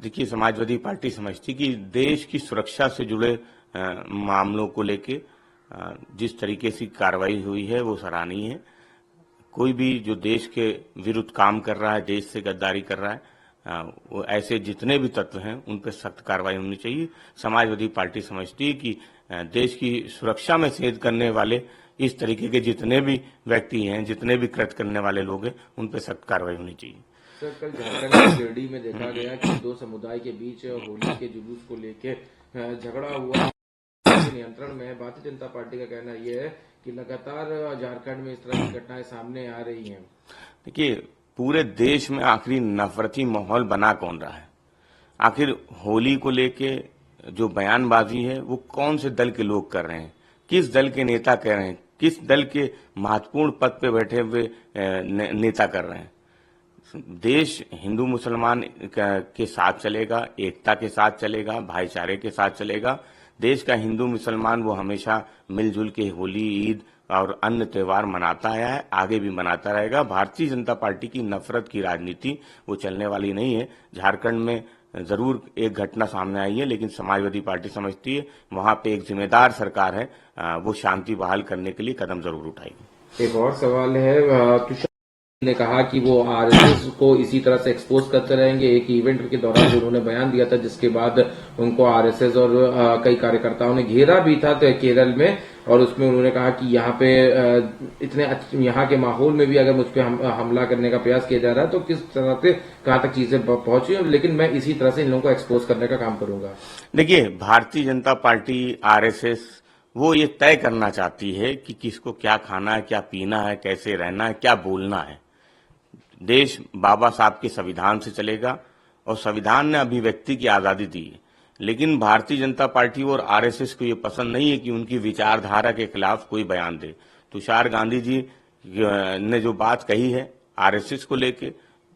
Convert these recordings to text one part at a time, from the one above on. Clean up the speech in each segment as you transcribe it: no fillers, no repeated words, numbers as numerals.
देखिए, समाजवादी पार्टी समझती कि देश की सुरक्षा से जुड़े मामलों को लेके जिस तरीके से कार्रवाई हुई है वो सराहनीय है। कोई भी जो देश के विरुद्ध काम कर रहा है, देश से गद्दारी कर रहा है, वो ऐसे जितने भी तत्व हैं उन पर सख्त कार्रवाई होनी चाहिए। समाजवादी पार्टी समझती है कि देश की सुरक्षा में सेध करने वाले इस तरीके के जितने भी व्यक्ति हैं, जितने भी कृत्य करने वाले लोग हैं, उन पर सख्त कार्रवाई होनी चाहिए। सर, कल झारखंड के गिरिडीह में देखा गया कि दो समुदाय के बीच होली के जुलूस को लेकर झगड़ा हुआ। नियंत्रण में भारतीय जनता पार्टी का कहना यह है कि लगातार झारखंड में इस तरह की घटनाएं सामने आ रही हैं। देखिए, पूरे देश में आखिर नफरती माहौल बना कौन रहा है? आखिर होली को लेके जो बयानबाजी है वो कौन से दल के लोग कर रहे हैं, किस दल के नेता कह रहे हैं, किस दल के महत्वपूर्ण पद पे बैठे हुए नेता कर रहे हैं? देश हिंदू मुसलमान के साथ चलेगा, एकता के साथ चलेगा, भाईचारे के साथ चलेगा। देश का हिंदू मुसलमान वो हमेशा मिलजुल के होली, ईद और अन्य त्योहार मनाता आया है, आगे भी मनाता रहेगा। भारतीय जनता पार्टी की नफरत की राजनीति वो चलने वाली नहीं है। झारखंड में जरूर एक घटना सामने आई है, लेकिन समाजवादी पार्टी समझती है वहां पे एक जिम्मेदार सरकार है, वो शांति बहाल करने के लिए कदम जरूर उठाएगी। एक और सवाल है, ने कहा कि वो आरएसएस को इसी तरह से एक्सपोज करते रहेंगे। एक इवेंट के दौरान उन्होंने बयान दिया था जिसके बाद उनको आरएसएस और कई कार्यकर्ताओं ने घेरा भी था केरल में, और उसमें उन्होंने कहा कि यहाँ पे यहाँ के माहौल में भी अगर मुझ पर हमला करने का प्रयास किया जा रहा है तो किस तरह से कहां तक चीजें पहुंची, लेकिन मैं इसी तरह से इन लोगों को एक्सपोज करने का काम करूंगा। देखिए, भारतीय जनता पार्टी, आरएसएस वो ये तय करना चाहती है कि किसको क्या खाना है, क्या पीना है, कैसे रहना है, क्या बोलना है। देश बाबा साहब के संविधान से चलेगा और संविधान ने अभिव्यक्ति की आजादी दी है, लेकिन भारतीय जनता पार्टी और आरएसएस को ये पसंद नहीं है कि उनकी विचारधारा के खिलाफ कोई बयान दे। तुषार गांधी जी ने जो बात कही है आरएसएस को लेके,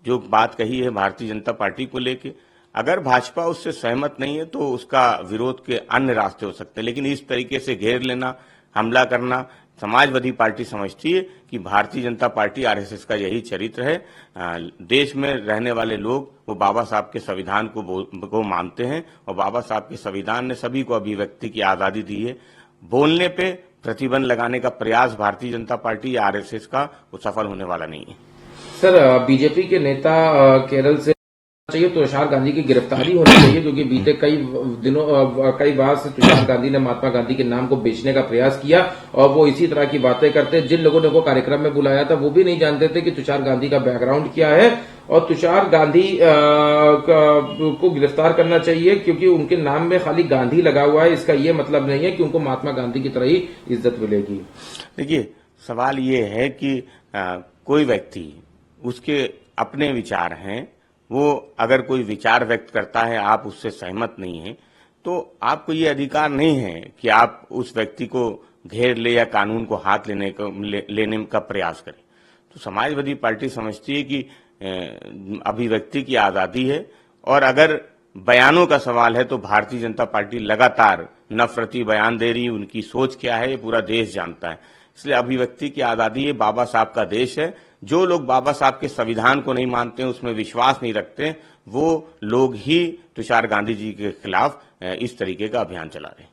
जो बात कही है भारतीय जनता पार्टी को लेके, अगर भाजपा उससे सहमत नहीं है तो उसका विरोध के अन्य रास्ते हो सकते हैं, लेकिन इस तरीके से घेर लेना, हमला करना, समाजवादी पार्टी समझती है कि भारतीय जनता पार्टी, आरएसएस का यही चरित्र है। देश में रहने वाले लोग वो बाबा साहब के संविधान को मानते हैं और बाबा साहब के संविधान ने सभी को अभिव्यक्ति की आजादी दी है। बोलने पे प्रतिबंध लगाने का प्रयास भारतीय जनता पार्टी या आरएसएस का वो सफल होने वाला नहीं है। सर, बीजेपी के नेता केरल से चाहिए तुषार गांधी की गिरफ्तारी होनी चाहिए, क्योंकि बीते कई बार से तुषार गांधी ने महात्मा गांधी के नाम को बेचने का प्रयास किया और वो इसी तरह की बातें करते। जिन लोगों ने वो कार्यक्रम में बुलाया था वो भी नहीं जानते थे कि तुषार गांधी का बैकग्राउंड क्या है, और तुषार गांधी को गिरफ्तार करना चाहिए क्योंकि उनके नाम में खाली गांधी लगा हुआ है। इसका ये मतलब नहीं है कि उनको महात्मा गांधी की तरह ही इज्जत मिलेगी। देखिए, सवाल ये है कि कोई व्यक्ति, उसके अपने विचार हैं, वो अगर कोई विचार व्यक्त करता है, आप उससे सहमत नहीं हैं, तो आपको ये अधिकार नहीं है कि आप उस व्यक्ति को घेर ले या कानून को हाथ लेने का प्रयास करें। तो समाजवादी पार्टी समझती है कि अभिव्यक्ति की आजादी है, और अगर बयानों का सवाल है तो भारतीय जनता पार्टी लगातार नफरती बयान दे रही है। उनकी सोच क्या है ये पूरा देश जानता है। इसलिए अभिव्यक्ति की आजादी है, बाबा साहब का देश है। जो लोग बाबा साहब के संविधान को नहीं मानते, उसमें विश्वास नहीं रखते, वो लोग ही तुषार गांधी जी के खिलाफ इस तरीके का अभियान चला रहे हैं।